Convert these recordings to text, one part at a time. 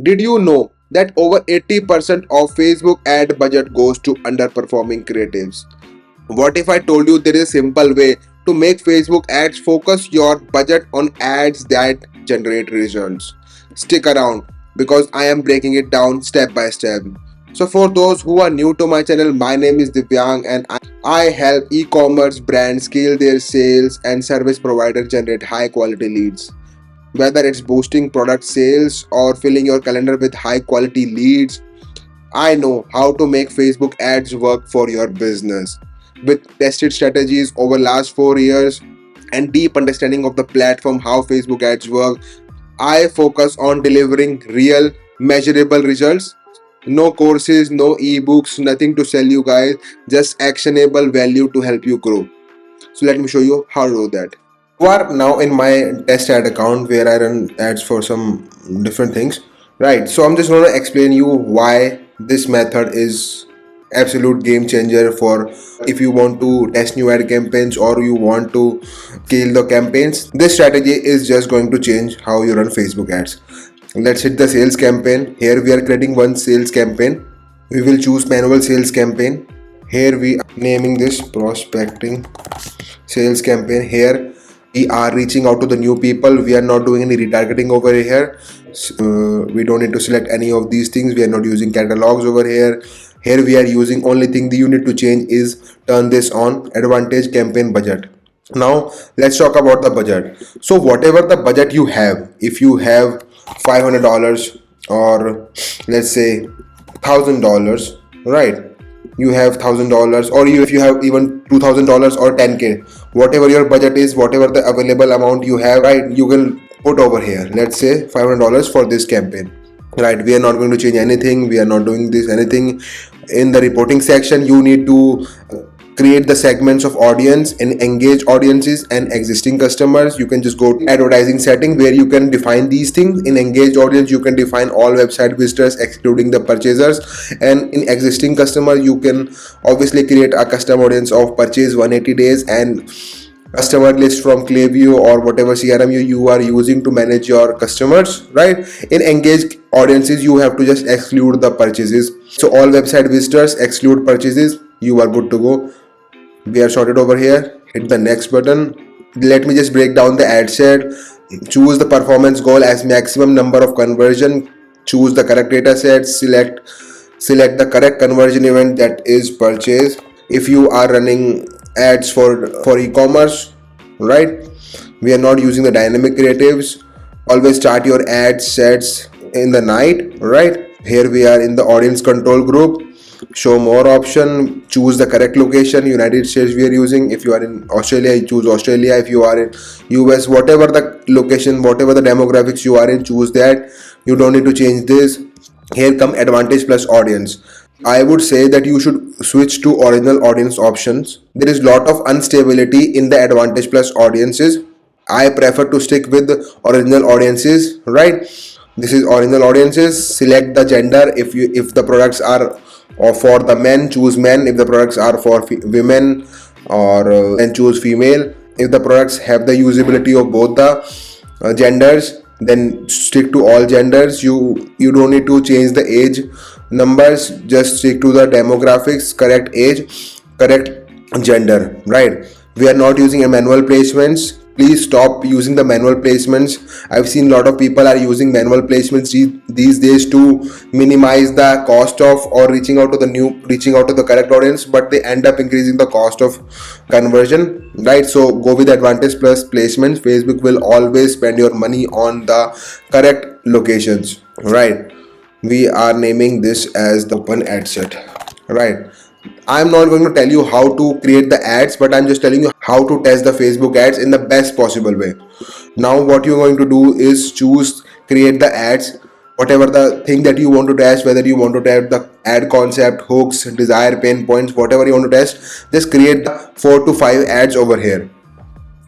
Did you know that over 80% of Facebook ad budget goes to underperforming creatives? What if I told you there is a simple way to make Facebook ads focus your budget on ads that generate results? Stick around because I am breaking it down step by step. So, for those who are new to my channel, my name is Divyang and I help e commerce brands scale their sales and service providers generate high quality leads. Whether it's boosting product sales or filling your calendar with high quality leads, I know how to make Facebook ads work for your business. With tested strategies over last 4 years and deep understanding of the platform how Facebook ads work, I focus on delivering real measurable results. No courses, no ebooks, nothing to sell you guys, just actionable value to help you grow. So let me show you how to do that. You are now in my test ad account where I run ads for some different things. Right. So I'm just going to explain you why this method is absolute game changer for if you want to test new ad campaigns or you want to scale the campaigns. This strategy is just going to change how you run Facebook ads. Let's hit the sales campaign. Here we are creating one sales campaign. We will choose manual sales campaign. Here we are naming this prospecting sales campaign. Here we are reaching out to the new people. We are not doing any retargeting over here. We don't need to select any of these things. We are not using catalogs over here. Here we are using only thing that you need to change is turn this on advantage campaign budget. Now let's talk about the budget. So whatever the budget you have, if you have $500 or let's say $1,000, right? You have $1,000 or if you have even $2,000 or 10k, whatever your budget is, whatever the available amount you have, right, you can put over here. Let's say $500 for this campaign, right? We are not going to change anything. We are not doing this anything. In the reporting section, you need to create the segments of audience and engage audiences and existing customers. You can just go to advertising setting where you can define these things. In engaged audience, you can define all website visitors excluding the purchasers, and in existing customer you can obviously create a custom audience of purchase 180 days and customer list from Klaviyo or whatever CRM you are using to manage your customers, right? In engaged audiences, you have to just exclude the purchases. So all website visitors exclude purchases. You are good to go. We are sorted over here. Hit the next button. Let me just break down the ad set. Choose the performance goal as maximum number of conversion. Choose the correct data set. Select the correct conversion event, that is purchase. If you are running ads for e-commerce, right, we are not using the dynamic creatives. Always start your ad sets in the night, right? Here we are in the audience control group. Show more option, choose the correct location. United States we are using. If you are in Australia, you choose Australia. If you are in US, whatever the location, whatever the demographics you are in, choose that. You don't need to change this. Here come advantage plus audience. I would say that you should switch to original audience options. There is lot of instability in the advantage plus audiences. I prefer to stick with original audiences, right? This is original audiences. Select the gender. If the products are for the men, choose men. If the products are for women or then choose female. If the products have the usability of both the genders, then stick to all genders. You don't need to change the age numbers, just stick to the demographics, correct age, correct gender, right? We are not using a manual placements. Please stop using the manual placements. I've seen a lot of people are using manual placements these days to minimize the cost of or reaching out to the correct audience, but they end up increasing the cost of conversion, right? So go with advantage plus placements. Facebook will always spend your money on the correct locations, right? We are naming this as the open ad set, right? I'm not going to tell you how to create the ads, but I'm just telling you how to test the Facebook ads in the best possible way. Now what you're going to do is create the ads, whatever the thing that you want to test, whether you want to test the ad concept, hooks, desire, pain points, whatever you want to test, just create the 4 to 5 ads over here,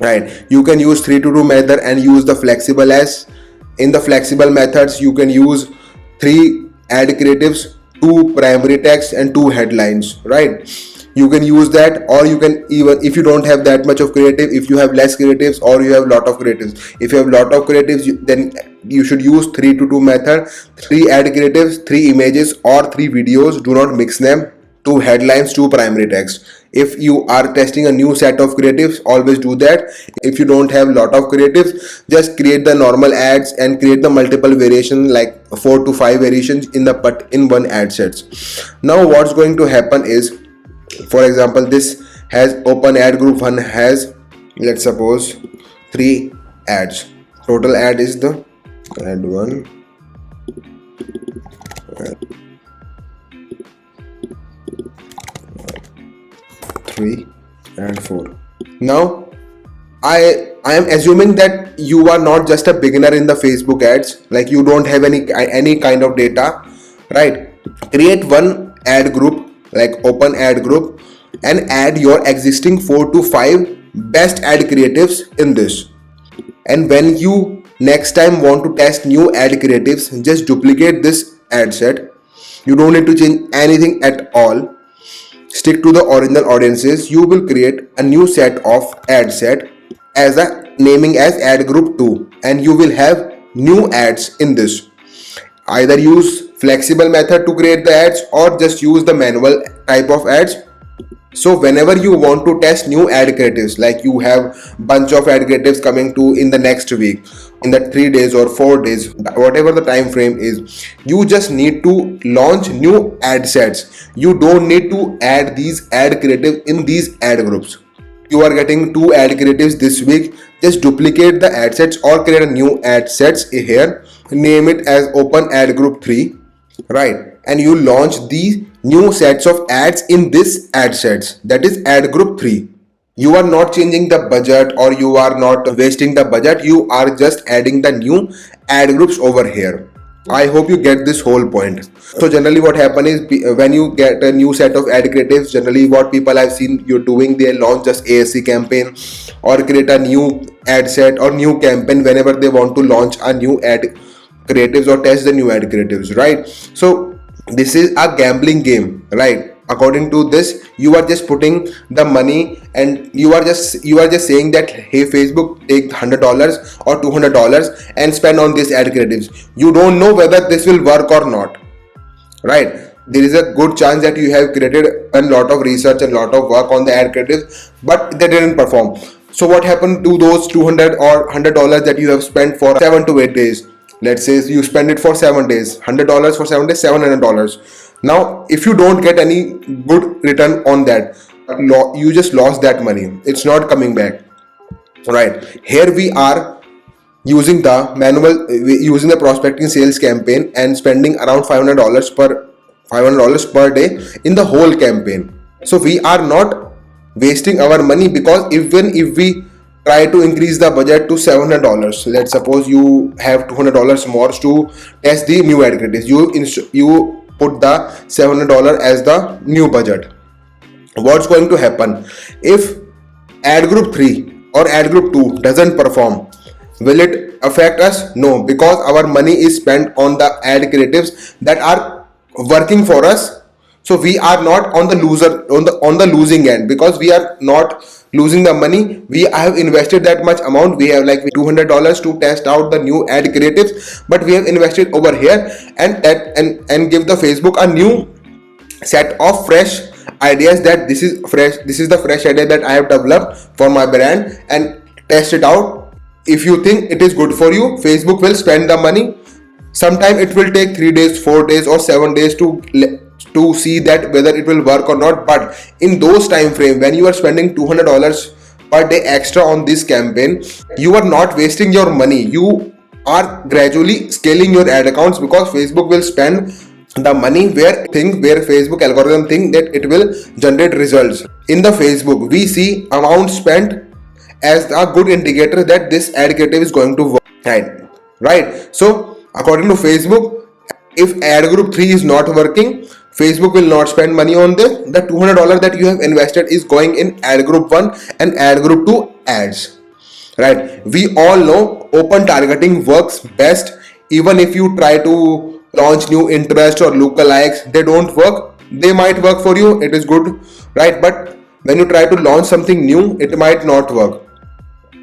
right? You can use 3 to 2 method and use the flexible as. In the flexible methods, you can use 3 ad creatives, 2 primary text and 2 headlines, right? you can use that. Or you can, even if you don't have that much of creative, if you have less creatives or you have lot of creatives, if you have lot of creatives, then you should use 3 to 2 method. 3 ad creatives, 3 images or 3 videos. Do not mix them. 2 headlines, 2 primary text. If you are testing a new set of creatives, always do that. If you don't have lot of creatives, just create the normal ads and create the multiple variation, like 4 to 5 variations in the in one ad sets. Now what's going to happen is, for example, this has open ad group 1 has, let's suppose, 3 ads. Total ad is the ad 1, 3 and 4. Now I am assuming that you are not just a beginner in the Facebook ads, like you don't have any kind of data, right? Create one ad group, like open ad group, and add your existing 4 to 5 best ad creatives in this. And when you next time want to test new ad creatives, just duplicate this ad set. You don't need to change anything at all. Stick to the original audiences. You will create a new set of ad set as a naming as ad group 2, and you will have new ads in this. Either use flexible method to create the ads or just use the manual type of ads. So whenever you want to test new ad creatives, like you have bunch of ad creatives coming to in the next week, in that 3 days or 4 days, whatever the time frame is, you just need to launch new ad sets. You don't need to add these ad creatives in these ad groups. You are getting 2 ad creatives this week, just duplicate the ad sets or create a new ad sets here, name it as open ad group 3, right? And you launch these new sets of ads in this ad sets, that is ad group 3. You are not changing the budget or you are not wasting the budget, you are just adding the new ad groups over here. I hope you get this whole point. So generally what happens is, when you get a new set of ad creatives, generally what people have seen you doing, they launch just ASC campaign or create a new ad set or new campaign whenever they want to launch a new ad creatives or test the new ad creatives, right? So this is a gambling game, right? According to this, you are just putting the money and you are just saying that, hey Facebook, take $100 or $200 and spend on this ad creatives. You don't know whether this will work or not, right? There is a good chance that you have created a lot of research and lot of work on the ad creatives, but they didn't perform. So what happened to those 200 or $100 that you have spent for 7 to 8 days? Let's say you spend it for 7 days, $100 for 7 days, $700. Now if you don't get any good return on that, you just lost that money. It's not coming back, right? Here we are using the prospecting sales campaign and spending around $500 per day in the whole campaign. So we are not wasting our money, because even if we try to increase the budget to $700, let's suppose you have $200 more to test the new ad creatives, you put the $700 as the new budget. What's going to happen if ad group 3 or ad group 2 doesn't perform? Will it affect us? No, because our money is spent on the ad creatives that are working for us. So we are not on the losing end, because we are not losing the money. We have invested that much amount. We have like $200 to test out the new ad creatives, but we have invested over here and give the Facebook a new set of fresh ideas, that this is the fresh idea that I have developed for my brand, and test it out. If you think it is good for you, Facebook will spend the money. Sometime it will take 3 days, 4 days or 7 days to see that whether it will work or not. But in those time frame when you are spending $200 per day extra on this campaign, you are not wasting your money. You are gradually scaling your ad accounts, because Facebook will spend the money where Facebook algorithm think that it will generate results. In the Facebook, we see amount spent as a good indicator that this ad creative is going to work, right? So according to Facebook, if ad group 3 is not working, Facebook will not spend money on this. The $200 that you have invested is going in ad group 1 and ad group 2 ads, right? We all know open targeting works best. Even if you try to launch new interest or lookalikes, they don't work. they might work for you, it is good, right? But when you try to launch something new, it might not work.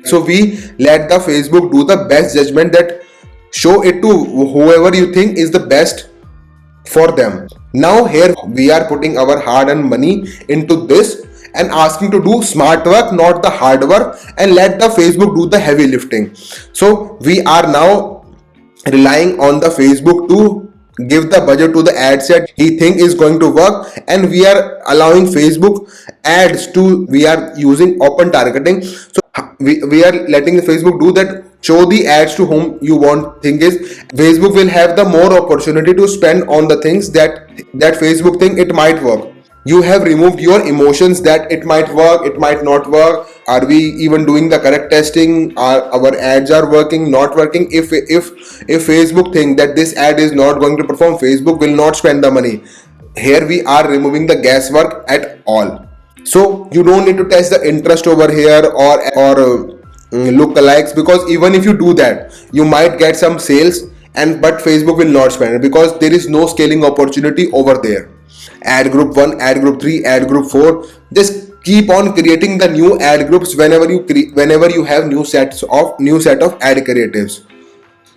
So we let the Facebook do the best judgment, that show it to whoever you think is the best for them. Now here we are putting our hard earned money into this and asking to do smart work, not the hard work, and let the Facebook do the heavy lifting. So we are now relying on the Facebook to give the budget to the ad set he think is going to work, and we are allowing Facebook ads to, we are using open targeting. So we are letting the Facebook do that, show the ads to whom you want. Thing is, Facebook will have the more opportunity to spend on the things that Facebook think it might work. You have removed your emotions that it might work, it might not work. Are we even doing the correct testing? Are our ads are working, not working? If Facebook think that this ad is not going to perform, Facebook will not spend the money. Here we are removing the guesswork at all. So you don't need to test the interest over here, or lookalikes, because even if you do that, you might get some sales, and but Facebook will not spend it because there is no scaling opportunity over there. Ad group 1, ad group 3, ad group 4, just keep on creating the new ad groups whenever you have new set of ad creatives.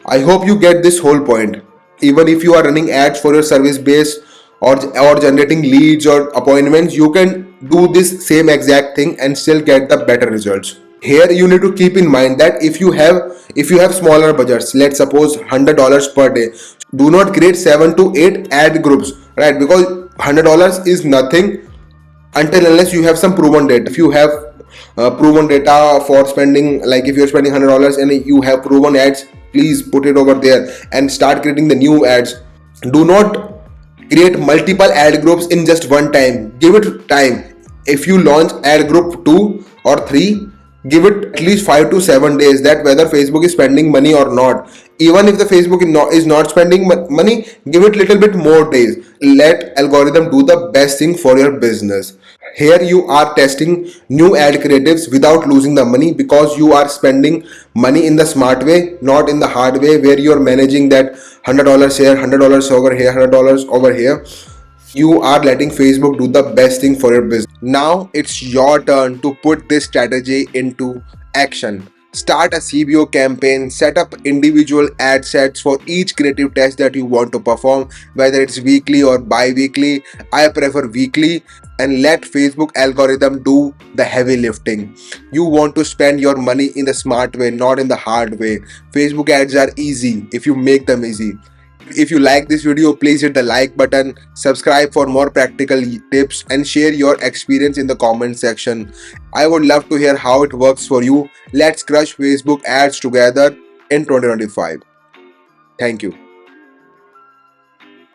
I hope you get this whole point. Even if you are running ads for your service base, or generating leads or appointments, you can do this same exact thing and still get the better results. Here you need to keep in mind that if you have smaller budgets, let's suppose $100 per day, do not create 7 to 8 ad groups, right? Because $100 is nothing until unless you have some proven data. If you have proven data for spending, like if you're spending $100 and you have proven ads, please put it over there and start creating the new ads. Do not create multiple ad groups in just one time. Give it time. If you launch ad group 2 or 3, give it at least 5 to 7 days, that whether Facebook is spending money or not. Even if the Facebook is not spending money, give it little bit more days. Let algorithm do the best thing for your business. Here you are testing new ad creatives without losing the money, because you are spending money in the smart way, not in the hard way where you're managing that $100 here, $100 over here, $100 over here. You are letting Facebook do the best thing for your business. Now it's your turn to put this strategy into action. Start a CBO campaign, set up individual ad sets for each creative test that you want to perform, whether it's weekly or bi-weekly. I prefer weekly, and let Facebook algorithm do the heavy lifting. You want to spend your money in the smart way, not in the hard way. Facebook ads are easy if you make them easy. If you like this video, please hit the like button, subscribe for more practical tips, and share your experience in the comment section. I would love to hear how it works for you. Let's crush Facebook ads together in 2025. Thank you.